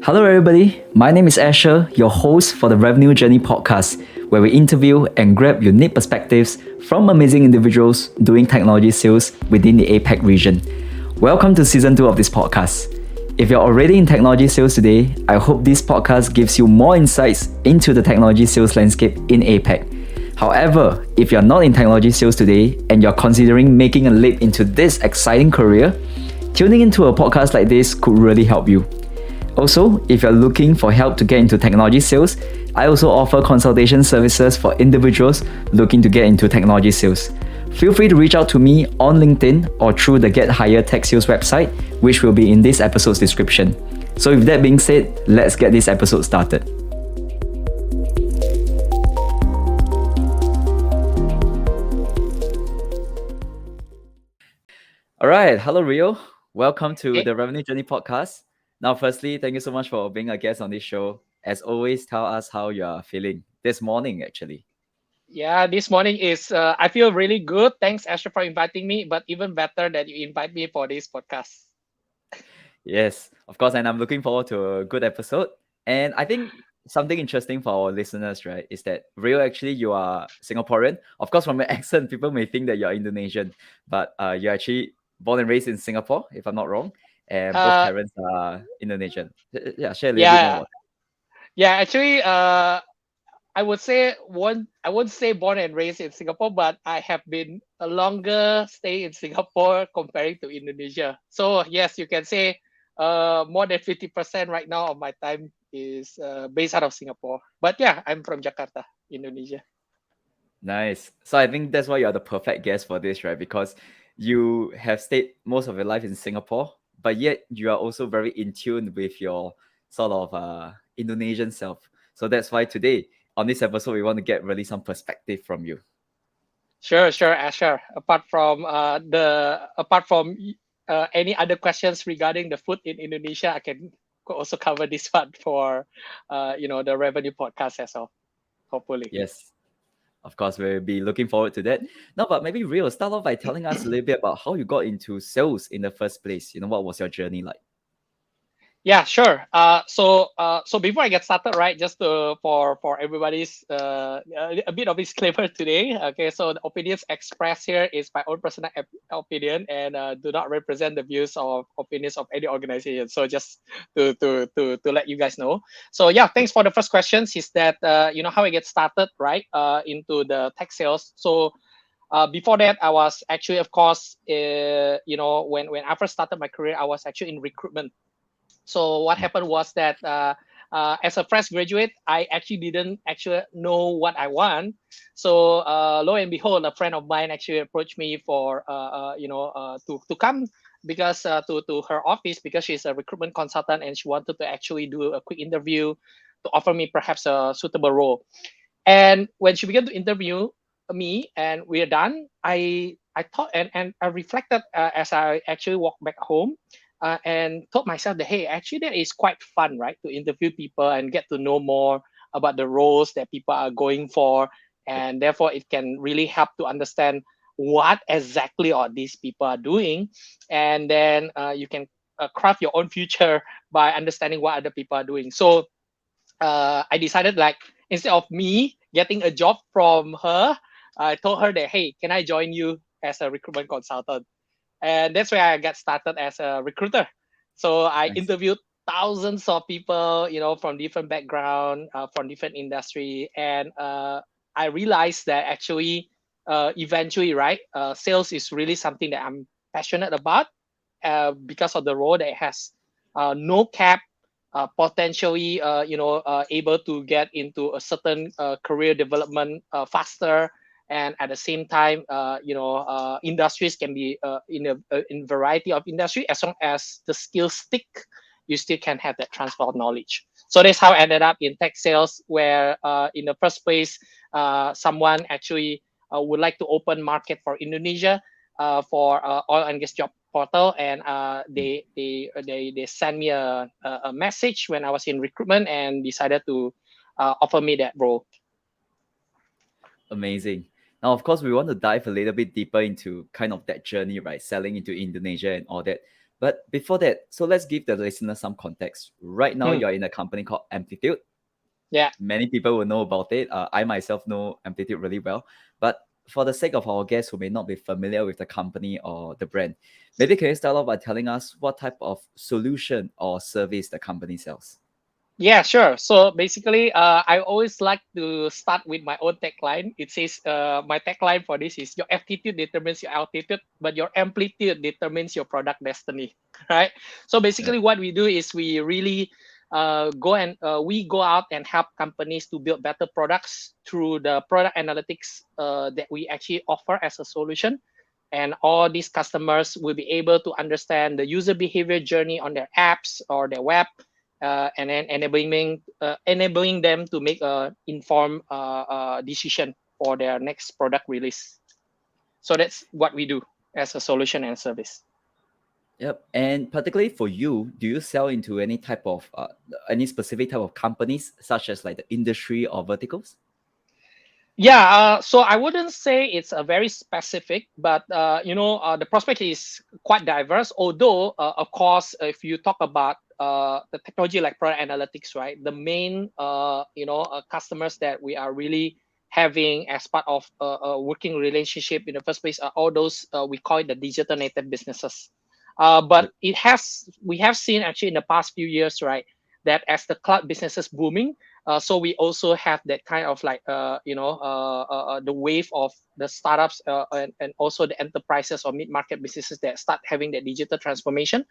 Hello, everybody. My name is Asher, your host for the Revenue Journey podcast, where we interview and grab unique perspectives from amazing individuals doing technology sales within the APAC region. Welcome to season 2 of this podcast. If you're already in technology sales today, I hope this podcast gives you more insights into the technology sales landscape in APAC. However, if you're not in technology sales today and you're considering making a leap into this exciting career, tuning into a podcast like this could really help you. Also, if you're looking for help to get into technology sales, I also offer consultation services for individuals looking to get into technology sales. Feel free to reach out to me on LinkedIn or through the Get Higher Tech Sales website, which will be in this episode's description. So with that being said, let's get this episode started. All right, hello Rio. Welcome to the Revenue Journey podcast. Now, firstly, thank you so much for being a guest on this show. As always, tell us how you are feeling this morning, actually. Yeah, this morning is I feel really good. Thanks, Asher, for inviting me. But even better that you invite me for this podcast. Yes, of course, and I'm looking forward to a good episode. And I think something interesting for our listeners, right, is that Rio, actually, you are Singaporean. Of course, from your accent, people may think that you're Indonesian, but you're actually born and raised in Singapore, if I'm not wrong, and both Uh, parents are Indonesian. Yeah, share a little bit more yeah, about yeah. Actually, I would say I wouldn't say born and raised in Singapore, but I have been a longer stay in Singapore comparing to Indonesia. So yes, you can say more than 50% right now of my time is based out of Singapore. But yeah, I'm from Jakarta, Indonesia. Nice. So I think that's why you're the perfect guest for this, right? Because you have stayed most of your life in Singapore, but yet you are also very in tune with your sort of Indonesian self. So that's why today on this episode we want to get really some perspective from you. Sure, Asher. Apart from any other questions regarding the food in Indonesia, I can also cover this part for the revenue podcast as well. Hopefully. Yes, of course, we'll be looking forward to that. No, but maybe Rio, start off by telling us a little bit about how you got into sales in the first place. What was your journey like? Yeah, sure. So before I get started, right, just for everybody's a bit of disclaimer today. Okay, so the opinions expressed here is my own personal opinion and do not represent the views of opinions of any organization. So just to let you guys know. So yeah, thanks for the first questions. Is that how I get started, right? Into the tech sales. So. Before that, I was actually, of course, when I first started my career, I was actually in recruitment. So what happened was that as a fresh graduate, I actually didn't actually know what I want. So lo and behold, a friend of mine actually approached me for to come because to her office because she's a recruitment consultant and she wanted to actually do a quick interview to offer me perhaps a suitable role. And when she began to interview me and we're done, I thought and I reflected as I actually walked back home and told myself that hey, actually that is quite fun, right? To interview people and get to know more about the roles that people are going for, and therefore it can really help to understand what exactly all these people are doing, and then you can craft your own future by understanding what other people are doing. So I decided like instead of me getting a job from her, I told her that hey, can I join you as a recruitment consultant? And that's where I got started as a recruiter. So I Nice. interviewed thousands of people, from different background, from different industry, and I realized that actually, eventually, right, sales is really something that I'm passionate about because of the role that it has no cap, potentially, able to get into a certain career development faster, and at the same time, industries can be in variety of industry as long as the skills stick. You still can have that transfer of knowledge. So that's how I ended up in tech sales, where in the first place, someone actually would like to open market for Indonesia for oil and gas job portal, and they sent me a message when I was in recruitment and decided to offer me that role. Amazing. Now, of course, we want to dive a little bit deeper into kind of that journey, right? Selling into Indonesia and all that. But before that, so let's give the listener some context. Right now, Mm, you're in a company called Amplitude. yeah. Many people will know about it. I myself know Amplitude really well. But for the sake of our guests who may not be familiar with the company or the brand, maybe can you start off by telling us what type of solution or service the company sells? Yeah, sure. So basically, I always like to start with my own tagline. It says, my tagline for this is your attitude determines your altitude, but your amplitude determines your product destiny, right? So Right. basically, what we do is we really we go out and help companies to build better products through the product analytics that we actually offer as a solution. And all these customers will be able to understand the user behavior journey on their apps or their web, and then enabling them to make a informed decision for their next product release. So that's what we do as a solution and service. Yep. And particularly for you, do you sell into any specific type of companies, such as like the industry or verticals? Yeah, so I wouldn't say it's a very specific, but the prospect is quite diverse. Although, of course, if you talk about the technology like product analytics, right, the main customers that we are really having as part of a working relationship in the first place are all those we call it the digital native businesses. But we have seen actually in the past few years, right, that as the cloud businesses booming, so we also have that kind of like the wave of the startups, and also the enterprises or mid-market businesses that start having that digital transformation.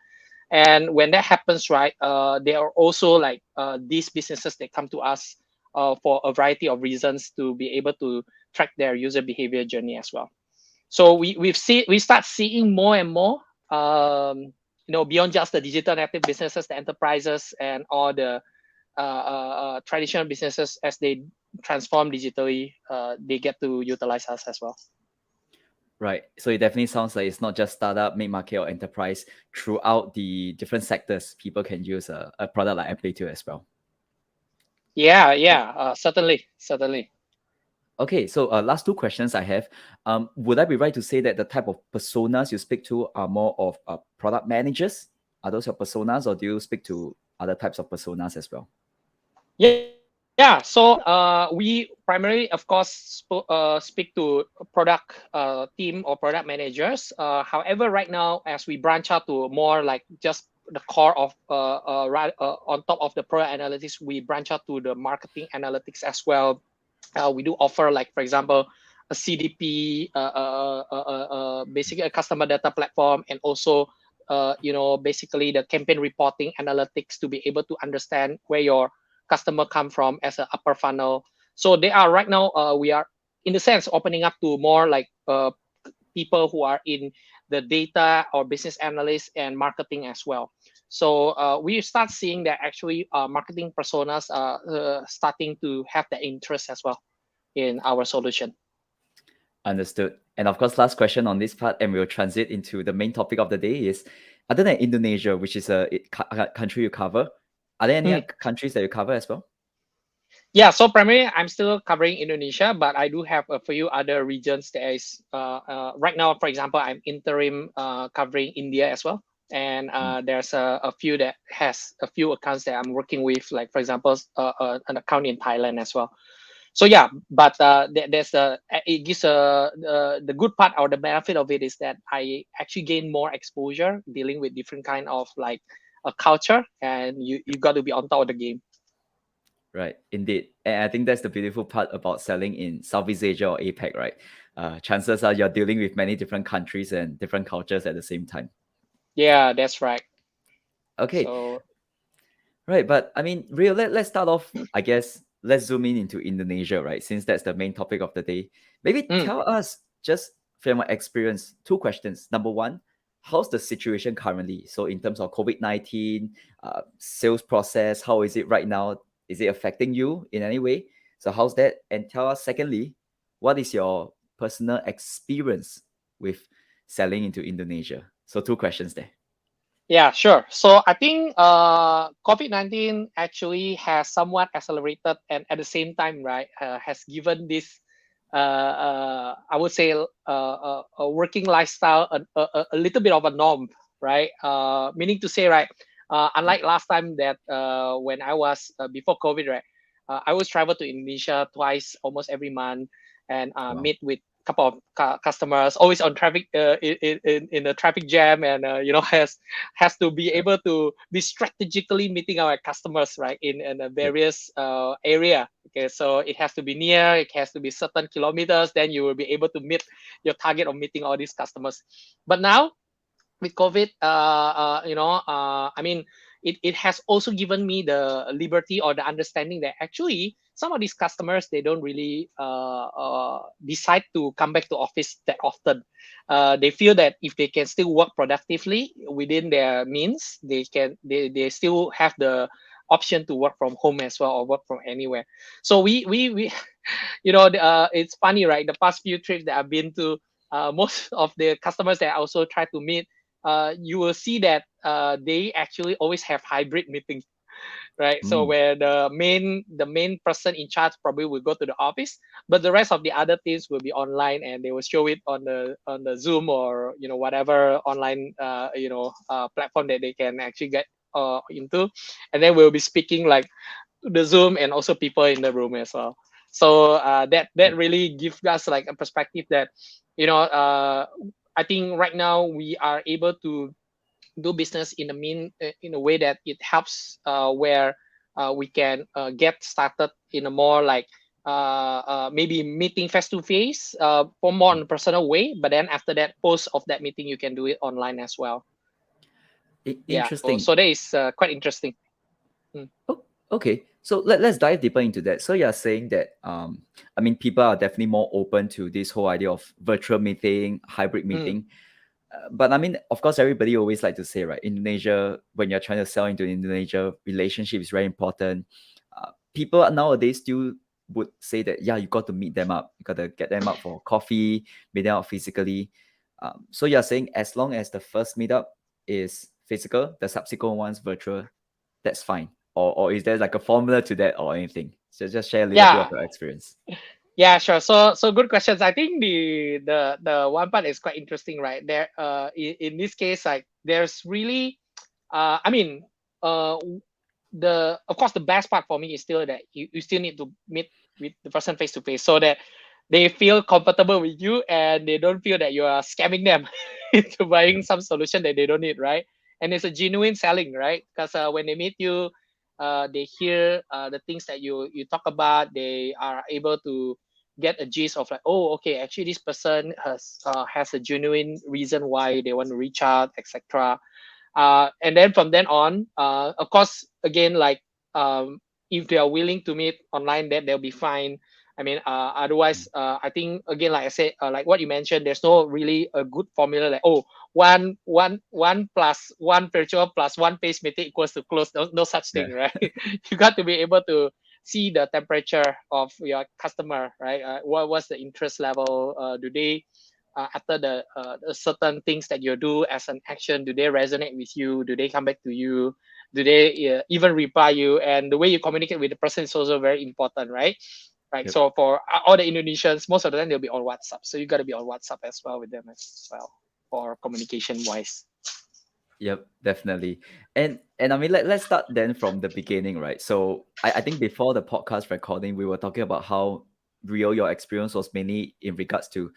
And when that happens, right, there are also like these businesses that come to us for a variety of reasons to be able to track their user behavior journey as well. So we start seeing more and more, beyond just the digital native businesses, the enterprises, and all the traditional businesses, as they transform digitally, they get to utilize us as well. Right. So it definitely sounds like it's not just startup, mid market, or enterprise. Throughout the different sectors, people can use a product like Amplitude as well. Yeah, yeah, certainly. Okay, so last two questions I have. Would I be right to say that the type of personas you speak to are more of product managers? Are those your personas, or do you speak to other types of personas as well? Yeah, so we primarily, of course, speak to product team or product managers. However, right now, as we branch out to more like just the core of right on top of the product analytics, we branch out to the marketing analytics as well. We do offer, like for example, a CDP, basically a customer data platform, and also basically the campaign reporting analytics to be able to understand where your customer come from as an upper funnel. So they are right now, we are in the sense opening up to more like people who are in the data or business analysts and marketing as well. So we start seeing that actually marketing personas are starting to have the interest as well in our solution. Understood. And of course, last question on this part, and we'll transit into the main topic of the day is, other than Indonesia, which is a country you cover, are there any Hmm. other countries that you cover as well? Yeah, so primarily I'm still covering Indonesia, but I do have a few other regions. There is right now, for example, I'm interim covering India as well, and Mm. there's a few that has a few accounts that I'm working with, like for example, an account in Thailand as well. So yeah, but there's it gives the good part or the benefit of it is that I actually gain more exposure dealing with different kind of like a culture, and you got to be on top of the game. Right, indeed. And I think that's the beautiful part about selling in Southeast Asia or APAC, right? Chances are you're dealing with many different countries and different cultures at the same time. Yeah, that's right. Okay, So right. But I mean, Rio, let's start off, I guess, let's zoom in into Indonesia, right? Since that's the main topic of the day. Maybe mm, tell us, just from my experience, two questions. Number one, how's the situation currently? So, in terms of COVID-19, sales process, how is it right now? Is it affecting you in any way? So, how's that? And tell us, secondly, what is your personal experience with selling into Indonesia? So, two questions there. yeah, sure. So I think COVID-19 actually has somewhat accelerated, and at the same time, right, has given this I would say a working lifestyle a little bit of a norm right? Meaning to say, right, unlike last time that when I was before COVID, right, I always travel to Indonesia twice, almost every month, and Wow. meet with a couple of customers, always on traffic, in the traffic jam, and has to be able to be strategically meeting our customers, right, in a Yep. various area. Okay, so it has to be near, it has to be certain kilometers, then you will be able to meet your target of meeting all these customers. But now with COVID, I mean, it has also given me the liberty or the understanding that actually some of these customers, they don't really decide to come back to office that often. They feel that if they can still work productively within their means, they still have the option to work from home as well or work from anywhere. So we it's funny, right? The past few trips that I've been to, most of the customers that I also try to meet, you will see that they actually always have hybrid meetings, right? So Mm. where the main person in charge probably will go to the office, but the rest of the other teams will be online, and they will show it on the Zoom or whatever online platform that they can actually get into, and then we'll be speaking like the Zoom and also people in the room as well. So that Yep. really gives us like a perspective that I think right now we are able to do business in a way that it helps where we can get started in a more like maybe meeting face to face for more in a personal way, but then after that post of that meeting you can do it online as well. Yeah, so Interesting. so that is quite interesting. Mm. Oh, okay. So let's dive deeper into that. So you're saying that I mean people are definitely more open to this whole idea of virtual meeting, hybrid Mm. meeting. But I mean, of course, everybody always like to say, right? Indonesia, when you're trying to sell into Indonesia, relationship is very important. People nowadays still would say that, yeah, you got to meet them up. You got to get them up for coffee, meet them up physically. So you're saying as long as the first meetup is physical, the subsequent ones virtual, that's fine. Or is there like a formula to that or anything? So just share a little bit of Yeah. your experience. Yeah, sure. So good questions. I think the one part is quite interesting, right? There in this case, like there's really I mean uh the of course the best part for me is still that you still need to meet with the person face to face so that they feel comfortable with you and they don't feel that you are scamming them into buying Yep. some solution that they don't need, right? And it's a genuine selling, right? Because when they meet you, they hear the things that you talk about, they are able to get a gist of like, oh, okay, actually this person has a genuine reason why they want to reach out, etc. And then from then on, of course, again, like if they are willing to meet online, then they'll be fine. I mean, otherwise, I think again, like I said, like what you mentioned, there's no really a good formula like, oh, one plus one virtual plus one face meeting equals to close. No such Yeah. thing, right? You got to be able to see the temperature of your customer, right? What's the interest level? Do they after the certain things that you do as an action, do they resonate with you? Do they come back to you? Do they even reply you? And the way you communicate with the person is also very important, right? Right. Yep. So for all the Indonesians, most of the time they'll be on WhatsApp. So you got to be on WhatsApp as well with them as well for communication wise. Yep, definitely. And I mean let's start then from the beginning, right? So I think before the podcast recording, we were talking about how real your experience was mainly in regards to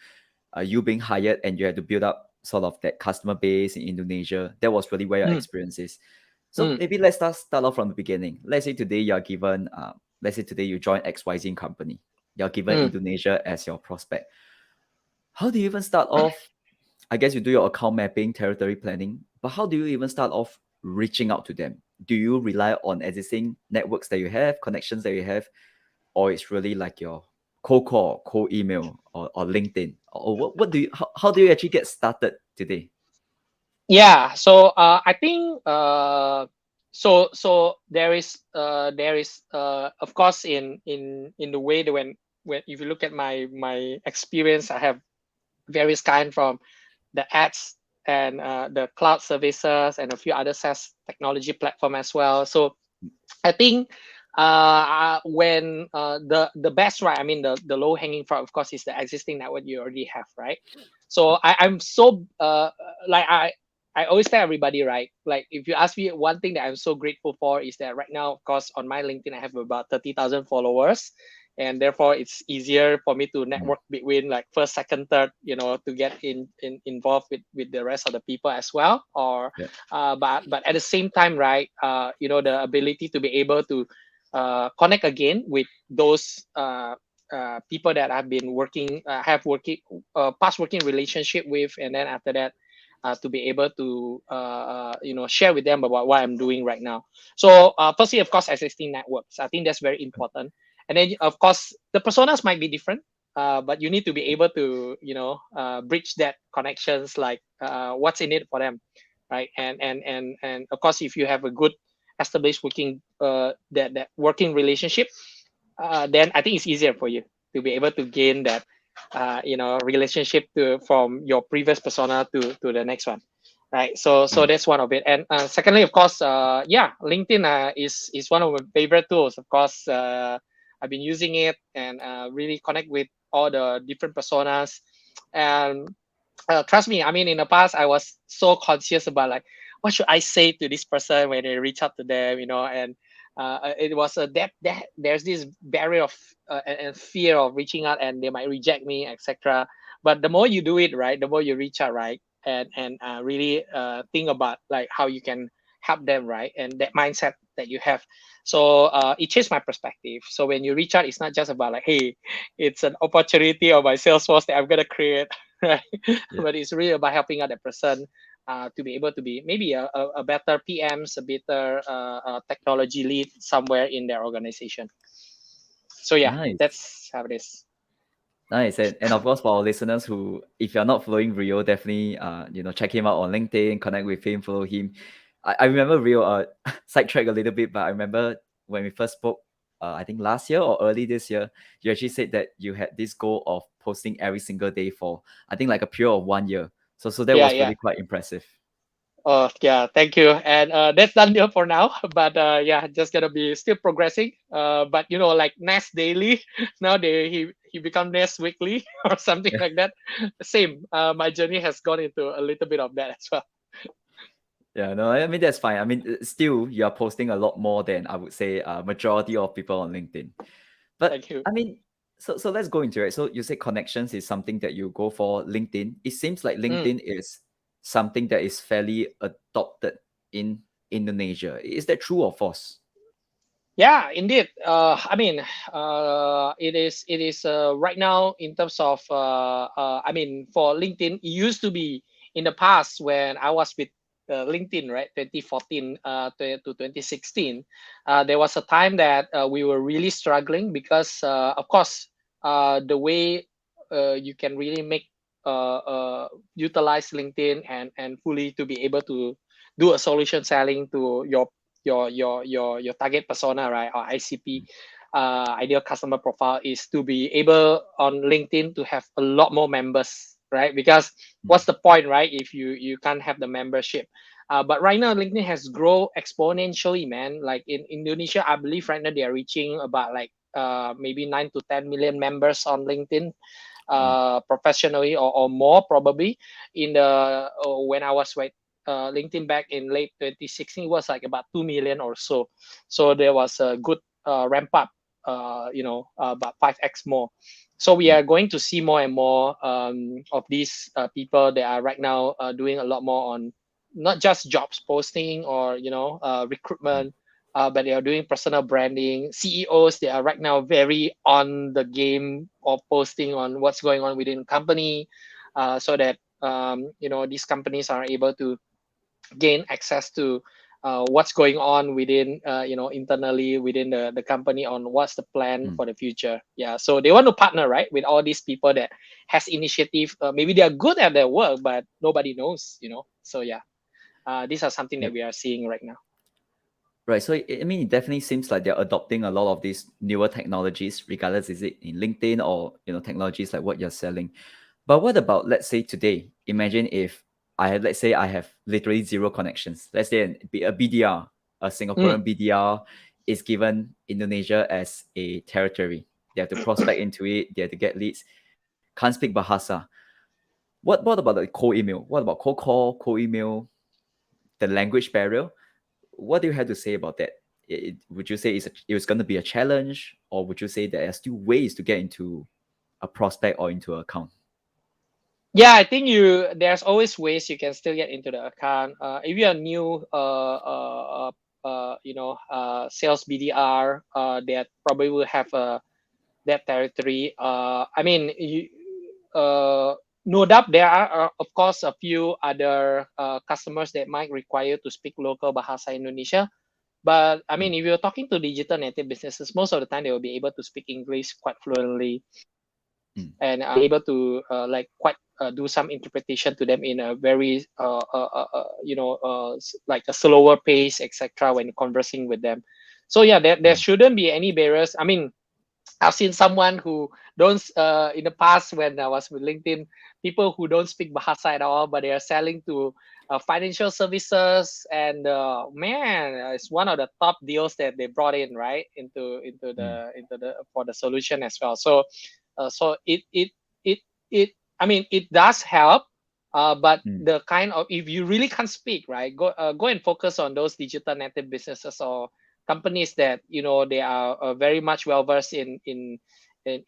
you being hired and you had to build up sort of that customer base in Indonesia. That was really where your Mm, experience is. So mm, maybe let's start off from the beginning. Let's say today you're given let's say today you join XYZ company. You're given mm. Indonesia as your prospect. How do you even start off? I guess you do your account mapping, territory planning, but how do you even start off reaching out to them? Do you rely on existing networks that you have, connections that you have, or it's really like your cold call, cold email, or LinkedIn? Or what do you how do you actually get started today? Yeah. So I think so there is of course in the way that when if you look at my experience, I have various kind from the ads and the cloud services and a few other SaaS technology platform as well. So I think when the best, right, I mean the low hanging fruit of course is the existing network you already have, right? So I'm so like I always tell everybody, right? Like if you ask me one thing that I'm so grateful for is that right now, of course, on my LinkedIn I have about 30,000 followers, and therefore it's easier for me to Mm. network between like first, second, third, to get involved with the rest of the people as well. Or Yeah. but at the same time, right? The ability to be able to connect again with those people that I've been working, have working past working relationship with, and then after that, to be able to share with them about what I'm doing right now. So firstly, of course, existing networks. I think that's very important. And then of course the personas might be different, but you need to be able to bridge that connections, like what's in it for them, right? And of course, if you have a good established working that working relationship, then I think it's easier for you to be able to gain that relationship from your previous persona to the next one, right? So Mm. that's one of it. And secondly, of course, yeah, LinkedIn is one of my favorite tools. Of course, I've been using it and really connect with all the different personas. And trust me, I mean, in the past I was so conscious about like what should I say to this person when they reach out to them, and it was that there's this barrier of and fear of reaching out and they might reject me, etc. But the more you do it, right, the more you reach out, right, and really think about like how you can help them, right, and that mindset that you have. So it changed my perspective. So when you reach out, it's not just about like, hey, it's an opportunity of my Salesforce that I'm gonna create, right? Yeah. But it's really about helping out that person to be able to be maybe a better PMs, a better technology lead somewhere in their organization. So yeah, Nice. that's how it is. Nice. And of course, for our listeners who, if you're not following Rio, definitely, check him out on LinkedIn, connect with him, follow him. I remember Rio, sidetrack a little bit, but I remember when we first spoke, I think last year or early this year, you actually said that you had this goal of posting every single day for, I think, like a period of 1 year. So that Yeah, was yeah. really quite impressive. Oh yeah, thank you. And that's done here for now. But yeah, just gonna be still progressing. But like Nest daily, now he become Nest weekly or something like that. Same. My journey has gone into a little bit of that as well. Yeah, no, I mean that's fine. I mean, still you are posting a lot more than I would say majority of people on LinkedIn. But Thank you. I mean, so let's go into it. So you say connections is something that you go for LinkedIn. It seems like Mm. LinkedIn is something that is fairly adopted in Indonesia. Is that true or false? Yeah, indeed. I mean, it is right now in terms of I mean, for LinkedIn, it used to be in the past when I was with LinkedIn, right, 2014 to 2016. There was a time that we were really struggling because, of course, the way you can really make utilize LinkedIn and fully to be able to do a solution selling to your target persona, right, or ICP, ideal customer profile, is to be able on LinkedIn to have a lot more members, right? Because Mm. what's the point, right, if you can't have the membership? But right now LinkedIn has grown exponentially, man. Like in Indonesia, I believe right now they are reaching about like maybe 9 to 10 million members on LinkedIn, Wow. professionally, or more probably. In the When I was with LinkedIn back in late 2016, was like about 2 million or so. So there was a good ramp up, about 5x more. So we Mm. are going to see more and more of these people that are right now doing a lot more on not just jobs posting or Mm. recruitment, but they are doing personal branding. CEOs, they are right now very on the game of posting on what's going on within the company, so that these companies are able to gain access to what's going on within internally within the company, on what's the plan Mm. for the future. Yeah, so they want to partner, right, with all these people that has initiative. Maybe they are good at their work, but nobody knows. So yeah, these are something that Yep. we are seeing right now. Right. So I mean, it definitely seems like they're adopting a lot of these newer technologies, regardless is it in LinkedIn or technologies like what you're selling. But what about, let's say today? Imagine if let's say I have literally zero connections. Let's say a BDR, a Mm. Singaporean BDR is given Indonesia as a territory. They have to prospect into it. They have to get leads. Can't speak Bahasa. What about the cold email? What about cold call, cold email? the language barrier. What do you have to say about that? Would you say it was going to be a challenge, or would you say there are still ways to get into a prospect or into an account? Yeah, I think there's always ways you can still get into the account. If you're new, sales BDR, that probably will have that territory. I mean, no doubt there are, of course, a few other customers that might require to speak local Bahasa Indonesia. But I mean, if you're talking to digital native businesses, most of the time they will be able to speak English quite fluently and are able to do some interpretation to them in a very like a slower pace, etc. when conversing with them. So yeah, there shouldn't be any barriers. I mean, I've seen someone who don't in the past when I was with LinkedIn, people who don't speak Bahasa at all, but they are selling to financial services, and man, it's one of the top deals that they brought in, right, into the for the solution as well. So so it I mean, it does help, but the kind of, if you really can't speak, right, go and focus on those digital native businesses or companies that they are very much well versed in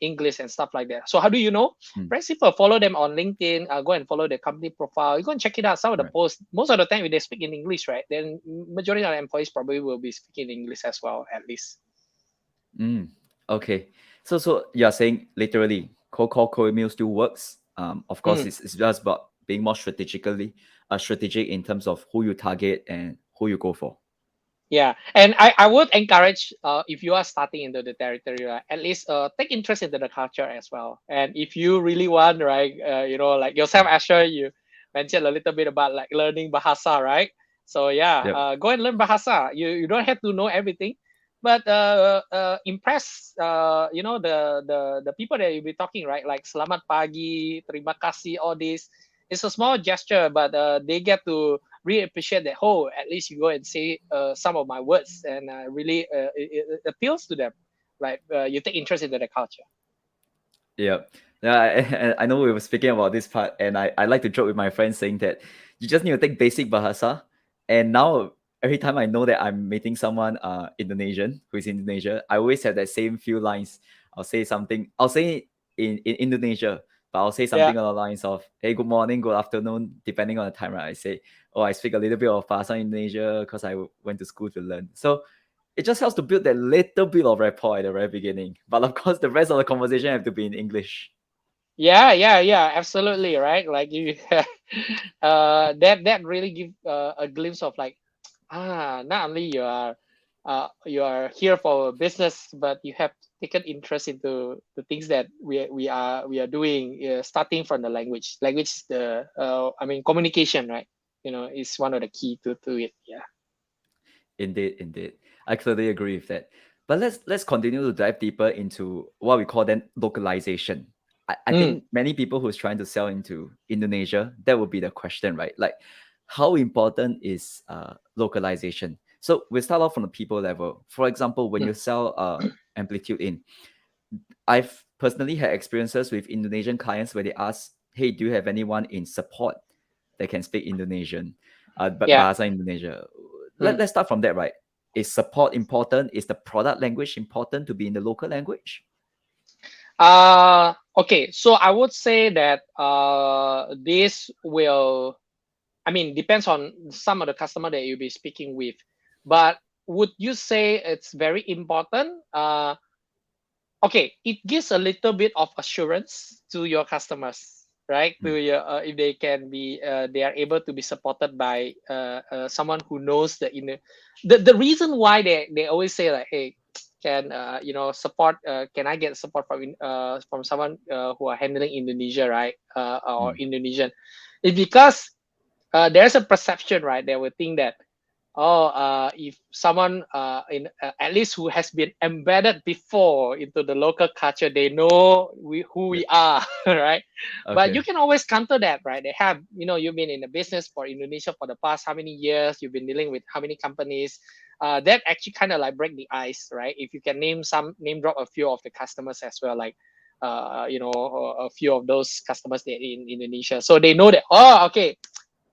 English and stuff like that. So how do you know? Very simple. Follow them on LinkedIn. Go and follow the company profile. You go and check it out. Some of the posts, most of the time, if they speak in English, right, then majority of the employees probably will be speaking English as well, at least. Okay. So you're saying literally cold call, cold email still works. Of course, it's just about being more strategic in terms of who you target and who you go for. Yeah, and I would encourage, if you are starting into the territory, right, at least take interest into the culture as well. And if you really want, right, like yourself, Asher, you mentioned a little bit about like learning Bahasa, right? So yeah, Yep. go and learn Bahasa. You don't have to know everything, but impress the people that you'll be talking, right? Like selamat pagi, terima kasih, all this. It's a small gesture, but they get to really appreciate that. Oh, at least you go and say some of my words, and really it appeals to them. Like you take interest into the culture. Yeah. Yeah, I know we were speaking about this part, and I like to joke with my friends saying that you just need to take basic bahasa. And now every time I know that I'm meeting someone Indonesian who is in Indonesia, I always have that same few lines. I'll say it in Indonesia, but I'll say Yeah. something along the lines of, hey, good morning, good afternoon, depending on the time, right? I say, oh, I speak a little bit of Bahasa Indonesia because I went to school to learn. So it just helps to build that little bit of rapport at the very beginning. But of course, the rest of the conversation have to be in English. Yeah, absolutely, right. Like you, that really give a glimpse of like, not only you are here for business, but you have taken interest into the things that we are doing, starting from the language. Language is the I mean, communication, right? Is one of the key to it. Yeah. Indeed. I clearly agree with that. But let's continue to dive deeper into what we call then localization. I think many people who's trying to sell into Indonesia, that would be the question, right? Like, how important is localization? So we start off from the people level. For example, when you sell Amplitude in, I've personally had experiences with Indonesian clients where they ask, "Hey, do you have anyone in support that can speak Indonesian, but Yeah. Bahasa Indonesia?" Let's start from that, right? Is support important? Is the product language important to be in the local language? Okay, so I would say that this will, I mean, depends on some of the customer that you'll be speaking with. But would you say it's very important? Okay, it gives a little bit of assurance to your customers, right? To your, if they can be, they are able to be supported by someone who knows the reason why they always say like, hey, can support, can I get support from someone who are handling Indonesia, right, or Indonesian, is because there's a perception, right? They would think that, if someone in at least who has been embedded before into the local culture, they know who we are, right? But you Okay. can always counter that, right? They have, you've been in the business for Indonesia for the past how many years? You've been dealing with how many companies? That actually kind of like break the ice, right? If you can name drop a few of the customers as well, like a few of those customers that in Indonesia, so they know that. Oh, okay,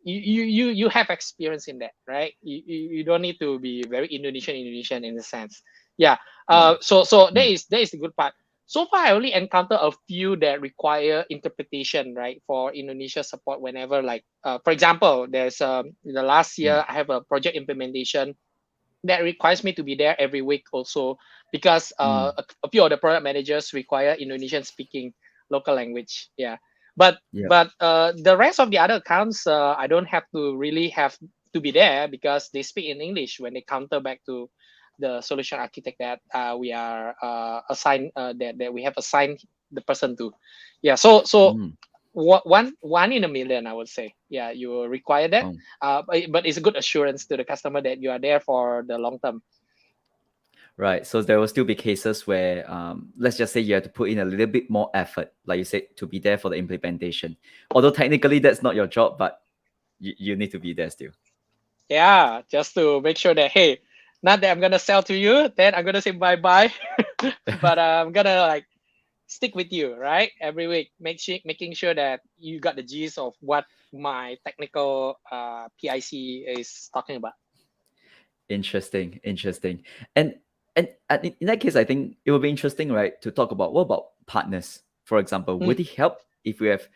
you have experience in that, right? You don't need to be very Indonesian in a sense. Yeah. Right. So Mm. that is the good part. So far, I only encounter a few that require interpretation, right, for Indonesia support whenever, like, for example, there's the last Mm. year I have a project implementation that requires me to be there every week also because Mm. a few of the product managers require Indonesian speaking local language. Yeah, but Yep. the rest of the other accounts, I don't have to really have to be there because they speak in English when they counter back to the solution architect that we are assigned that we have assigned the person to. Yeah, so Mm. one in a million, I would say. Yeah, you will require that. Oh. But it's a good assurance to the customer that you are there for the long term. Right. So there will still be cases where, let's just say you have to put in a little bit more effort, like you said, to be there for the implementation. Although technically that's not your job, but you need to be there still. Yeah, just to make sure that, hey, not that I'm gonna sell to you, then I'm gonna say bye bye, but I'm gonna like stick with you, right? Every week, making sure that you got the gist of what my technical PIC is talking about. Interesting, interesting. And in that case, I think it would be interesting, right, to talk about what about partners? For example, Mm, would it help if we have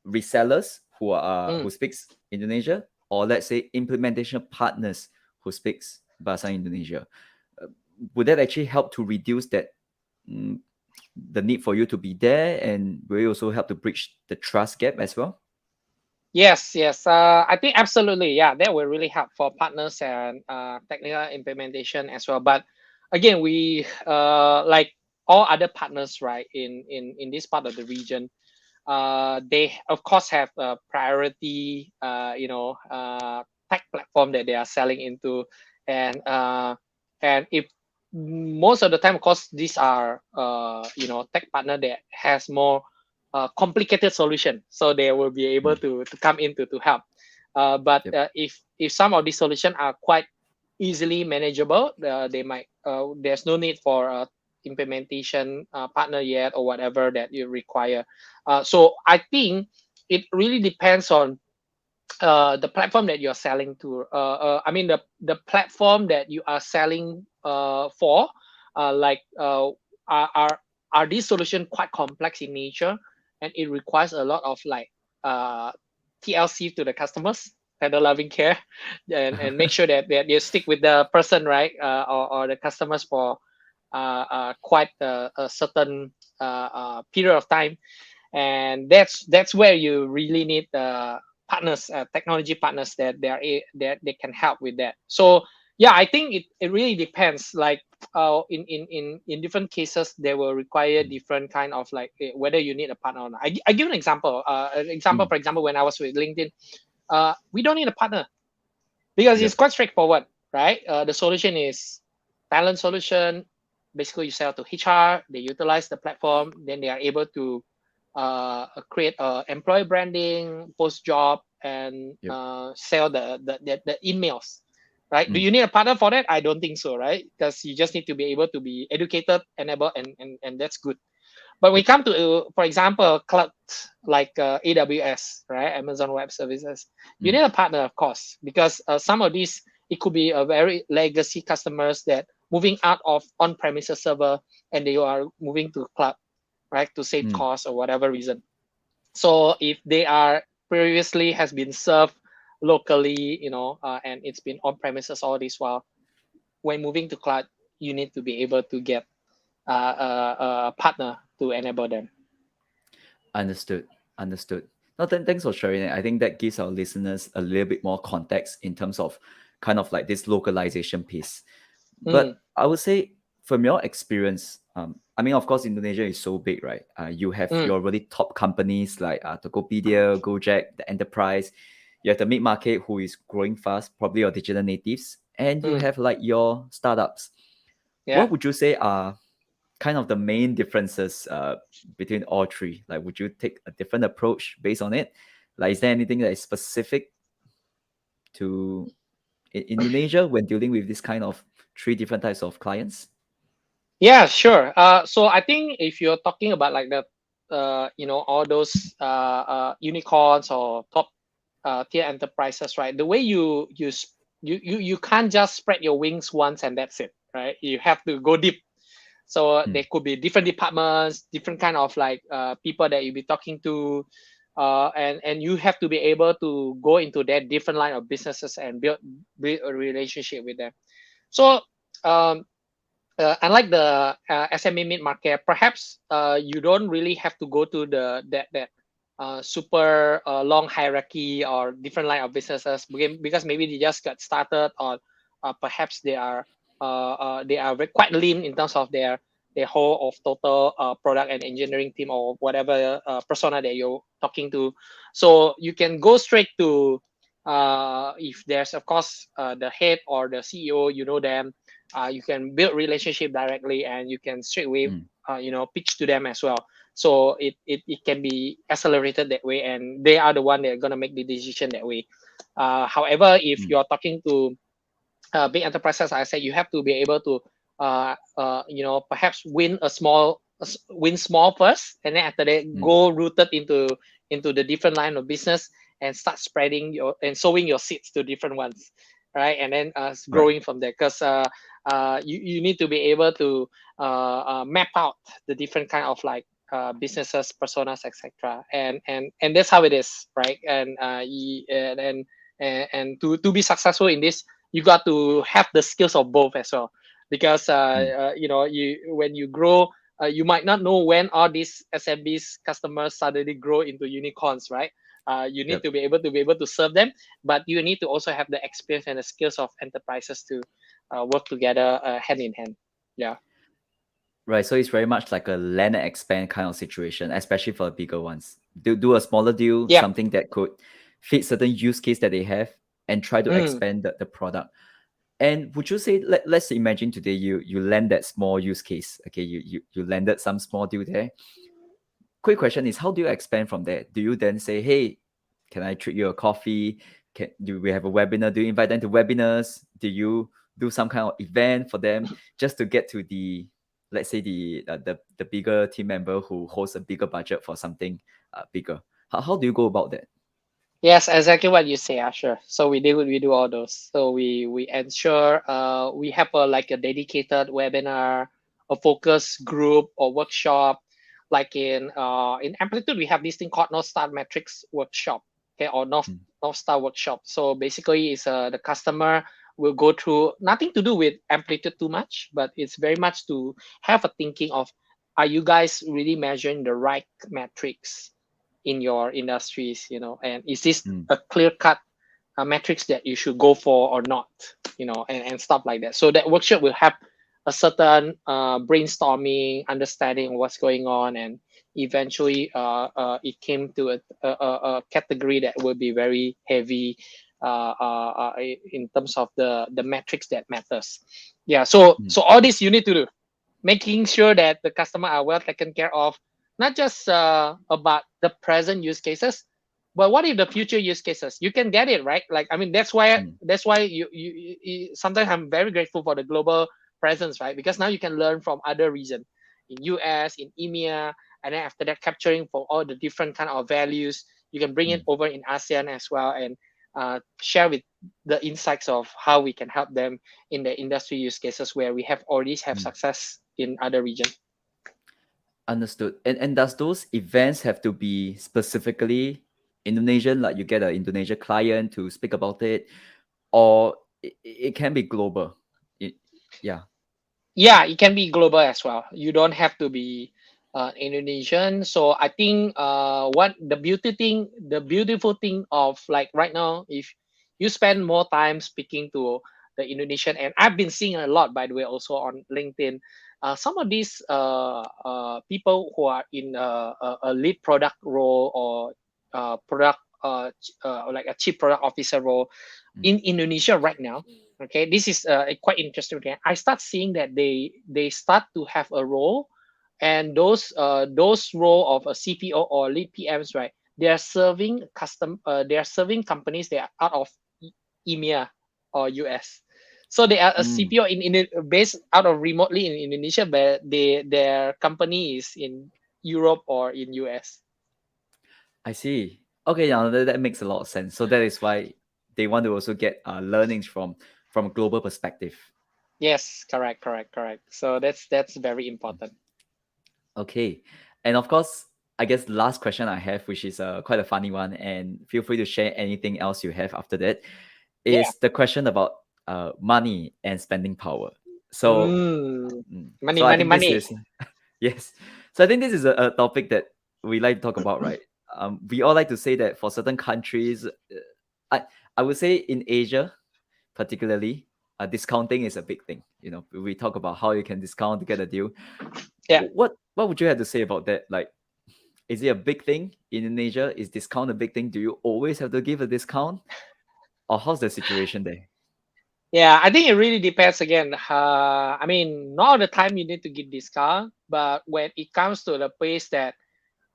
resellers mm. who speaks Indonesia, or let's say implementation partners who speaks Bahasa Indonesia? Uh, would that actually help to reduce that mm, the need for you to be there, and will it also help to bridge the trust gap as well? Yes, yes. I think absolutely. Yeah, that will really help for partners and technical implementation as well. But again, we like all other partners, right? In this part of the region, they of course have a priority. Tech platform that they are selling into, and if most of the time, of course, these are tech partner that has more complicated solution, so they will be able Mm, to come in to help. But yep. if some of these solutions are quite easily manageable, they might there's no need for a implementation partner yet or whatever that you require. So I think it really depends on the platform that you're selling to. I mean the platform that you are selling for. Like are are these solutions quite complex in nature, and it requires a lot of like uh, TLC to the customers, tender loving care, and make sure that you stick with the person, right, or the customers for quite a certain period of time. And that's where you really need partners, technology partners that that they can help with that. So yeah, I think it really depends. Like in different cases, they will require different kind of like whether you need a partner or not. I give an example. An example, Mm, for example, when I was with LinkedIn, we don't need a partner because it's yep. quite straightforward, right? The solution is talent solution. Basically, you sell to HR, they utilize the platform, then they are able to create employee branding, post job, and Yep. sell the emails. Right? Do Mm, you need a partner for that? I don't think so, right? Because you just need to be able to be educated, enabled, and that's good. But when we yep. come to, for example, cloud like AWS, right, Amazon Web Services, you Mm, need a partner, of course, because some of these it could be a very legacy customers that moving out of on-premises server and they are moving to cloud, right, to save mm. costs or whatever reason. So if they are previously has been served locally, and it's been on-premises all this while, when moving to cloud, you need to be able to get a partner to enable them. Understood. Understood. No, thanks for sharing it. I think that gives our listeners a little bit more context in terms of kind of like this localization piece. Mm, But I would say, from your experience, I mean, of course, Indonesia is so big, right? You have mm, your really top companies like Tokopedia, Gojek, the enterprise. You have the mid market who is growing fast, probably your digital natives, and you mm. have like your startups. Yeah. What would you say are kind of the main differences between all three? Like, would you take a different approach based on it? Like, is there anything that is specific to Indonesia when dealing with this kind of three different types of clients? Yeah, sure. So I think if you're talking about like the, all those unicorns or top tier enterprises, right? The way you can't just spread your wings once and that's it, right? You have to go deep. So Mm, there could be different departments, different kind of like people that you'll be talking to, and you have to be able to go into that different line of businesses and build a relationship with them. So um, unlike the SME mid market, perhaps you don't really have to go to that super long hierarchy or different line of businesses because maybe they just got started, or perhaps they are quite lean in terms of their whole of total product and engineering team or whatever persona that you're talking to. So you can go straight to if there's of course the head or the CEO, you know them, you can build relationship directly and you can straight away mm, pitch to them as well. So it can be accelerated that way, and they are the one that are going to make the decision that way. However, if mm, you're talking to big enterprises, I said you have to be able to perhaps win small first, and then after that mm, go rooted into the different line of business and start spreading your and sowing your seeds to different ones, right? And then right. growing from there, because you need to be able to map out the different kind of like businesses, personas, etc. And that's how it is, right? And to be successful in this, you got to have the skills of both as well, because Mm, you when you grow, you might not know when all these SMBs customers suddenly grow into unicorns, right? You need yep. to be able to serve them, but you need to also have the experience and the skills of enterprises to work together hand in hand. Yeah. Right. So it's very much like a land and expand kind of situation, especially for the bigger ones. Do a smaller deal, Yep. something that could fit certain use case that they have, and try to Mm. expand the product. And would you say, let's imagine today you land that small use case. Okay, you landed some small deal there. Quick question is, how do you expand from there? Do you then say, hey, can I treat you a coffee? Do we have a webinar? Do you invite them to webinars? Do you do some kind of event for them just to get to the, let's say, the bigger team member who holds a bigger budget for something bigger? How do you go about that? Yes, exactly what you say, Asher. So we do all those. So we ensure we have a like a dedicated webinar, a focus group or workshop. Like in Amplitude, we have this thing called North Star Metrics Workshop, okay, or Mm, North Star Workshop. So basically, it's the customer will go through nothing to do with Amplitude too much, but it's very much to have a thinking of, are you guys really measuring the right metrics in your industries, and is this mm, a clear cut metrics that you should go for or not, and stuff like that. So that workshop will have a certain brainstorming, understanding of what's going on, and eventually it came to a category that will be very heavy in terms of the metrics that matters. Yeah, so mm, so all this you need to do, making sure that the customer are well taken care of, not just about the present use cases, but what if the future use cases? You can get it right. Like I mean, mm, that's why sometimes I'm very grateful for the global presence, right? Because now you can learn from other region, in US, in EMEA, and then after that capturing from all the different kind of values, you can bring it mm, over in ASEAN as well, and share with the insights of how we can help them in the industry use cases where we have already have mm. success in other regions. Understood. And does those events have to be specifically Indonesian, like you get an Indonesian client to speak about it, or it can be global? It, yeah. Yeah, it can be global as well. You don't have to be Indonesian. So I think what the beautiful thing of like right now, if you spend more time speaking to the Indonesian, and I've been seeing a lot by the way also on LinkedIn, some of these people who are in a lead product role or product like a chief product officer role Mm, in Indonesia right now. Okay, this is quite interesting. Okay, I start seeing that they start to have a role, and those role of a CPO or lead PMs, right? They are serving companies that are out of EMEA or US. So they are a mm, CPO based out of remotely in Indonesia, but their company is in Europe or in US. I see. Okay, now that makes a lot of sense. So that is why they want to also get learnings from a global perspective. Yes, correct. So that's very important. Okay, and of course, I guess the last question I have, which is quite a funny one, and feel free to share anything else you have after that, Yeah. is the question about money and spending power. So, Mm. so Money, I money, think this money. is yes. So I think this is a topic that we like to talk about, right? We all like to say that for certain countries, I I would say in Asia, particularly, discounting is a big thing. You know, we talk about how you can discount to get a deal. Yeah. What would you have to say about that? Like, is it a big thing in Indonesia? Is discount a big thing? Do you always have to give a discount, or how's the situation there? Yeah, I think it really depends again. I mean, not all the time you need to give discount, but when it comes to the place that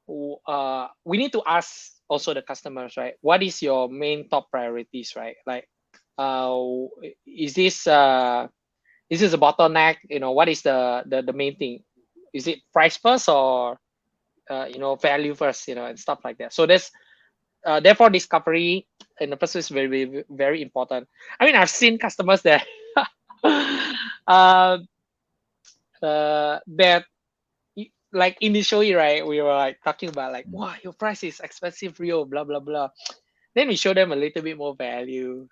we need to ask also the customers, right? What is your main top priorities, right? Like, uh, is this a bottleneck? You know, what is the main thing? Is it price first or value first? You know, and stuff like that. So there's therefore discovery in the first place is very important. I mean, I've seen customers that uh, that like initially, right, we were like talking about like, Mm, wow, your price is expensive, Rio, blah blah blah. Then we show them a little bit more value,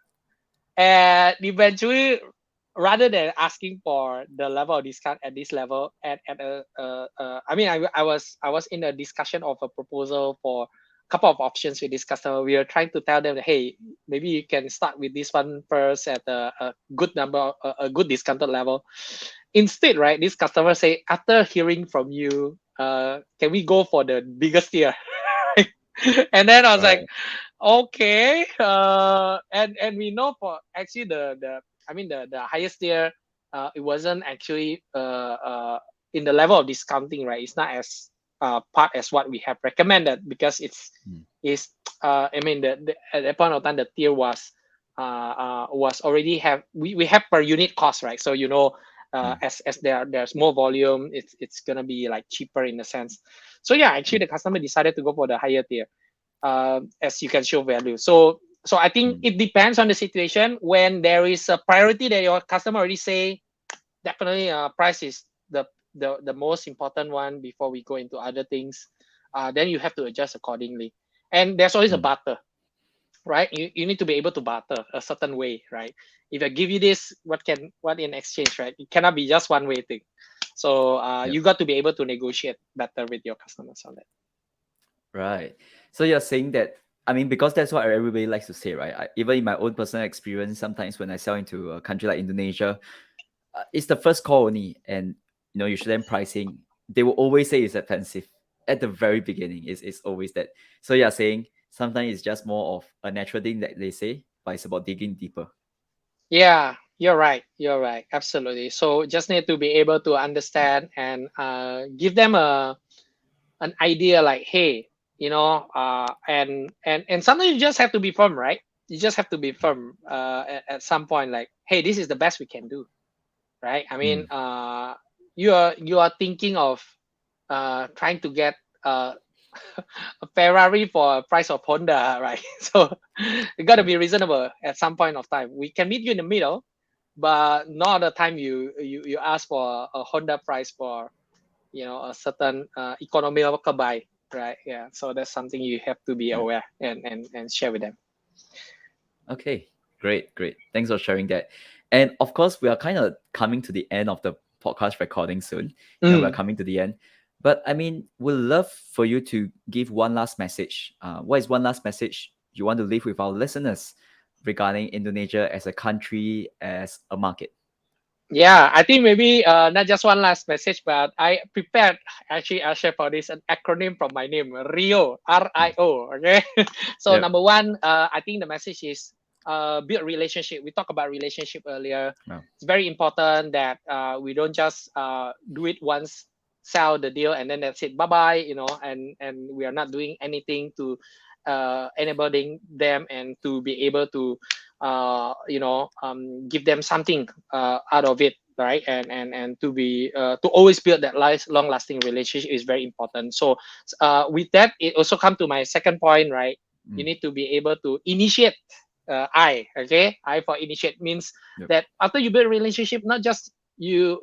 and eventually, rather than asking for the level of discount at this level, at I mean, I was in a discussion of a proposal for a couple of options with this customer. We are trying to tell them that, hey, maybe you can start with this one first at a good number, a good discounted level. Instead, right, this customer say, after hearing from you, can we go for the biggest tier? And then I was like, right. okay, and we know for actually the I mean the highest tier, it wasn't actually in the level of discounting, right? It's not as part as what we have recommended, because it's Mm, is I mean the at that point of time the tier was already have we have per unit cost, right? So mm, as there's more volume, it's gonna be like cheaper in a sense. So yeah, actually mm, the customer decided to go for the higher tier, as you can show value. So I think mm, it depends on the situation. When there is a priority that your customer already say, definitely price is the most important one before we go into other things. Then you have to adjust accordingly. And there's always a mm. barter, right? You need to be able to barter a certain way, right? If I give you this, what in exchange, right? It cannot be just one way thing. So Yep. you got to be able to negotiate better with your customers on that. Right. So you're saying that, I mean, because that's what everybody likes to say, right? Even in my own personal experience, sometimes when I sell into a country like Indonesia, it's the first call only, and you should then pricing. They will always say it's expensive at the very beginning. It's always that. So you're saying sometimes it's just more of a natural thing that they say, but it's about digging deeper. Yeah, you're right. You're right. Absolutely. So just need to be able to understand and give them an idea like, hey, and sometimes you just have to be firm, right? You just have to be firm at some point, like, hey, this is the best we can do, right? I mean, Mm, you are thinking of trying to get uh, a Ferrari for a price of Honda, right? So you got to right. be reasonable at some point of time. We can meet you in the middle, but not all the time you ask for a Honda price for a certain economical buy, right? Yeah, so that's something you have to be Yeah. aware and share with them. Okay, great, great. Thanks for sharing that. And of course, we are kind of coming to the end of the podcast recording soon. We're Mm. coming to the end. But I mean, we'd love for you to give one last message. What is one last message you want to leave with our listeners regarding Indonesia as a country, as a market? Yeah, I think maybe not just one last message, but I prepared actually I'll share for this an acronym from my name, Rio, Mm. RIO. Okay, so Yep. number one, I think the message is build relationship. We talked about relationship earlier. Wow. It's very important that we don't just do it once, sell the deal, and then that's it. Bye bye. And we are not doing anything to enabling them and to be able to give them something out of it, right? And to always build that long lasting relationship is very important. So with that, it also come to my second point, right? You need to be able to initiate. I for initiate means Yep. that after you build a relationship, not just you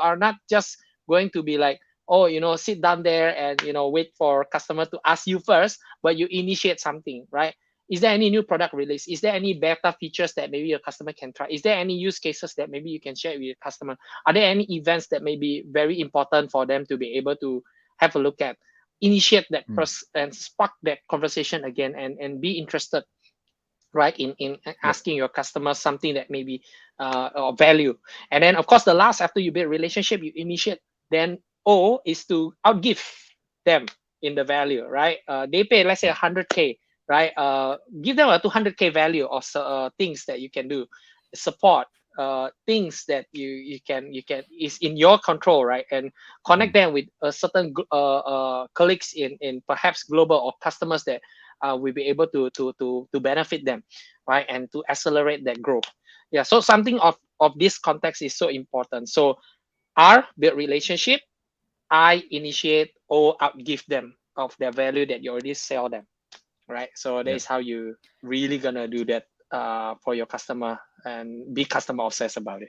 are not just going to be like, oh, sit down there and wait for customer to ask you first, but you initiate something, right? Is there any new product release? Is there any beta features that maybe your customer can try? Is there any use cases that maybe you can share with your customer? Are there any events that may be very important for them to be able to have a look at? Initiate that and spark that conversation again, and be interested, right, in Yep. asking your customers something that maybe of value. And then of course the last, after you build relationship, you initiate, then O is to outgive them in the value, right? They pay, let's say, 100K, right? Give them a 200K value of things that you can do, support, things that you can is in your control, right? And connect them with a certain colleagues in perhaps global or customers that will be able to benefit them, right? And to accelerate that growth. Yeah, so something of this context is so important. So R, build relationship. I, initiate. O, outgive them of their value that you already sell them, right? So that is Yep. how you really gonna do that for your customer and be customer obsessed about it.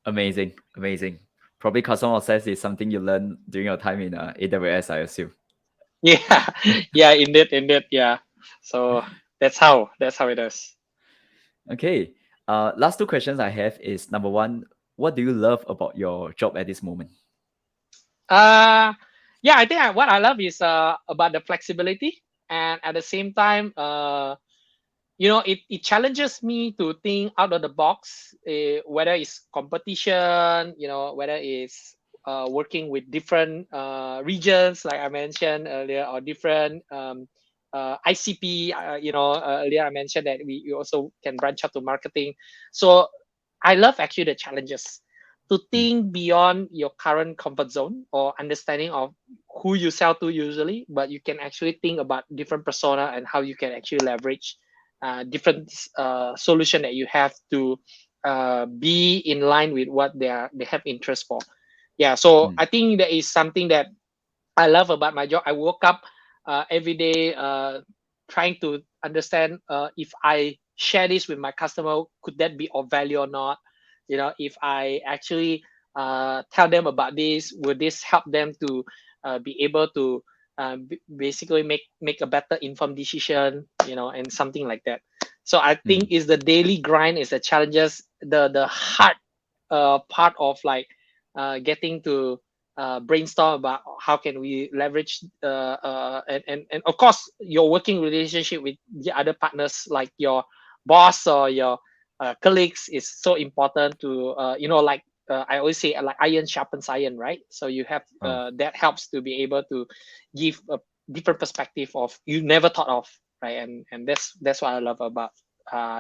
Amazing. Amazing. Probably customer obsessed is something you learn during your time in AWS, I assume. Yeah, yeah, indeed, yeah. So that's how it is. Okay. Last two questions I have is number one, what do you love about your job at this moment? Uh, yeah, I think what I love is about the flexibility, and at the same time, it challenges me to think out of the box, whether it's competition, whether it's working with different regions, like I mentioned earlier, or different ICP. Earlier I mentioned that we also can branch out to marketing. So I love actually the challenges to think beyond your current comfort zone or understanding of who you sell to usually, but you can actually think about different persona and how you can actually leverage different solution that you have to be in line with what they have interest for. Yeah, so I think that is something that I love about my job. I woke up every day trying to understand if I share this with my customer, could that be of value or not? If I actually tell them about this, would this help them to be able to basically make a better informed decision, and something like that. So I think is the daily grind, is the challenges, the hard part of like getting to brainstorm about how can we leverage and of course your working relationship with the other partners, like your boss or your colleagues, is so important to like I always say, like iron sharpens iron, right? So you have Oh, that helps to be able to give a different perspective of you never thought of, right? And that's what I love about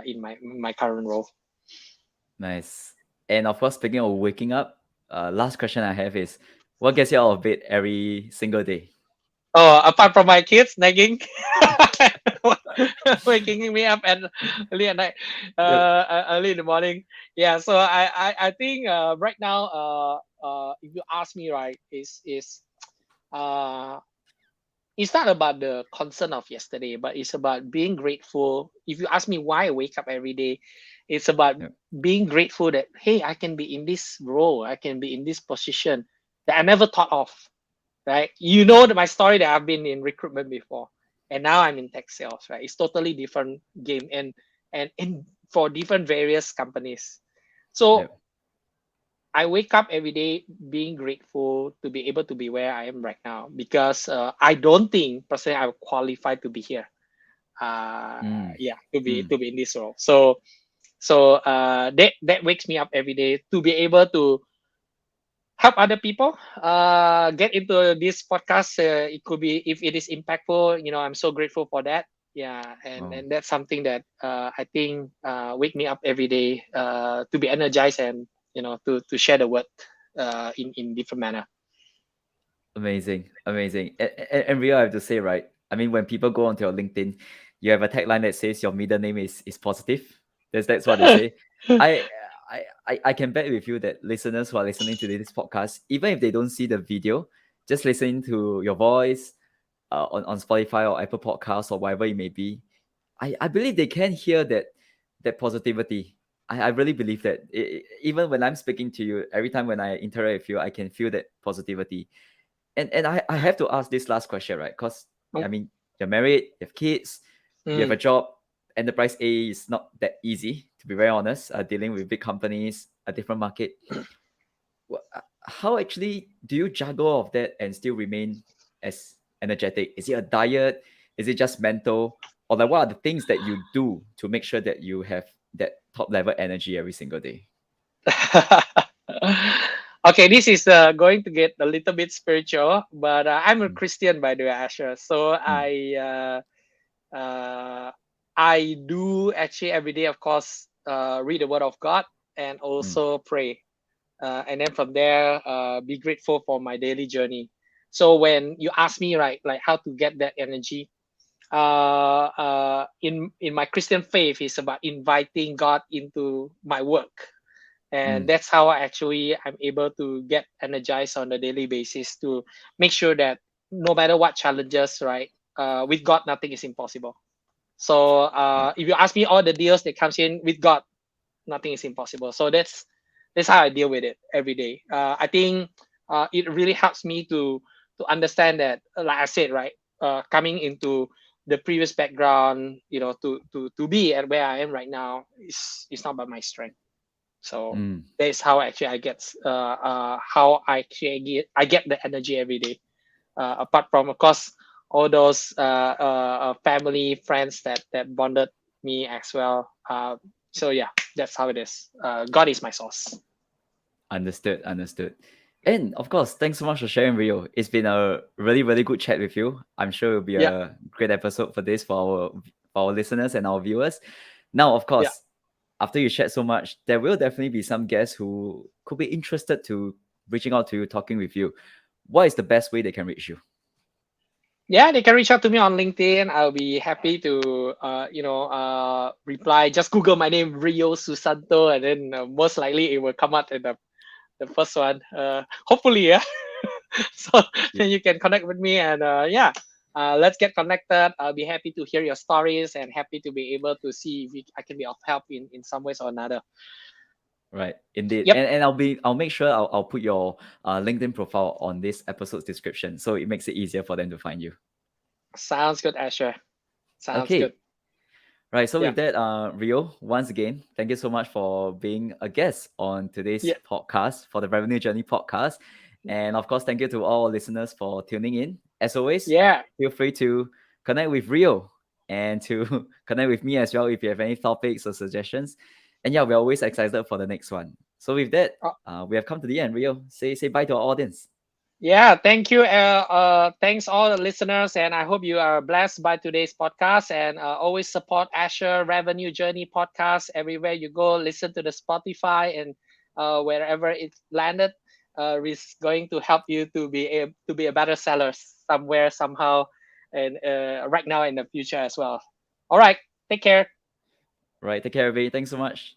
in my current role. nice. And of course, speaking of waking up, last question I have is, what gets you out of bed every single day? Oh, apart from my kids nagging, waking me up and early at night, Yep. early in the morning. Yeah, so I think right now, if you ask me, right, is uh it's not about the concern of yesterday, but it's about being grateful. If you ask me why I wake up every day, it's about Yep. being grateful that, hey, I can be in this role, I can be in this position that I never thought of, right? My story, that I've been in recruitment before, and now I'm in tech sales, right? It's totally different game, and for different various companies. So Yep. I wake up every day being grateful to be able to be where I am right now, because I don't think personally I'm qualified to be here. Mm. Yeah, to be Mm. to be in this role. So that wakes me up every day to be able to help other people get into this podcast. It could be, if it is impactful, I'm so grateful for that. Yeah, and Oh, and that's something that I think wake me up every day to be energized, and to share the word in different manner. amazing. Amazing. And Rio, I have to say, right? I mean, when people go onto your LinkedIn, you have a tagline that says your middle name is positive. That's what they say. I I can bet with you that listeners who are listening to this podcast, even if they don't see the video, just listening to your voice, on Spotify or Apple Podcasts or whatever it may be, I believe they can hear that positivity. I really believe that even when I'm speaking to you, every time when I interact with you, I can feel that positivity. And I have to ask this last question, right? Because I mean, you're married, you have kids, you have a Mm. job. Enterprise A is not that easy, to be very honest. Dealing with big companies, a different market. How actually do you juggle all of that and still remain as energetic? Is it a diet? Is it just mental? Or like what are the things that you do to make sure that you have that top level energy every single day? Okay, this is going to get a little bit spiritual, but I'm a Mm, Christian by the way, Asher. So mm, I do actually every day, of course, read the Word of God and mm, also pray. And then from there, be grateful for my daily journey. So when you ask me, right, like how to get that energy, in my Christian faith, is about inviting God into my work, and mm, that's how I'm able to get energized on a daily basis to make sure that no matter what challenges, right, with God, nothing is impossible. So right. if you ask me all the deals that comes in with God, nothing is impossible. So that's how I deal with it every day. I think it really helps me to understand that, like I said, right, coming into the previous background, to be at where I am right now is not by my strength. So Mm. that's how actually how I get the energy every day. Apart from, of course, all those family friends that bonded me as well. So yeah, that's how it is. God is my source. Understood, understood. And of course, thanks so much for sharing, Rio. It's been a really, really good chat with you. I'm sure it'll be Yeah, a great episode for this for our listeners and our viewers. Now, of yeah, course, after you shared so much, there will definitely be some guests who could be interested to reaching out to you, talking with you. What is the best way they can reach you? yeah. They can reach out to me on LinkedIn. I'll be happy to reply. Just Google my name, Rio Susanto, and then most likely it will come out in the first one. Hopefully, yeah. So Yeah. then you can connect with me, and yeah, let's get connected. I'll be happy to hear your stories and happy to be able to see if I can be of help in some ways or another. Right, indeed, Yep, and I'll make sure I'll put your LinkedIn profile on this episode's description, so it makes it easier for them to find you. sounds good, Asher. Sounds good. Okay, right. So Yeah, with that, Rio, once again, thank you so much for being a guest on today's yeah, podcast for the Revenue Journey podcast. And of course, thank you to all our listeners for tuning in. As always, yeah. feel free to connect with Rio and to connect with me as well if you have any topics or suggestions. And yeah, we're always excited for the next one. So with that, we have come to the end. Rio, say bye to our audience. Yeah, thank you. Thanks all the listeners, and I hope you are blessed by today's podcast. And always support Asher Revenue Journey podcast everywhere you go. Listen to the Spotify and wherever it's landed. Is going to help you to be a better seller somewhere somehow, and right now in the future as well. All right, take care. Right, take care, everybody. Thanks so much.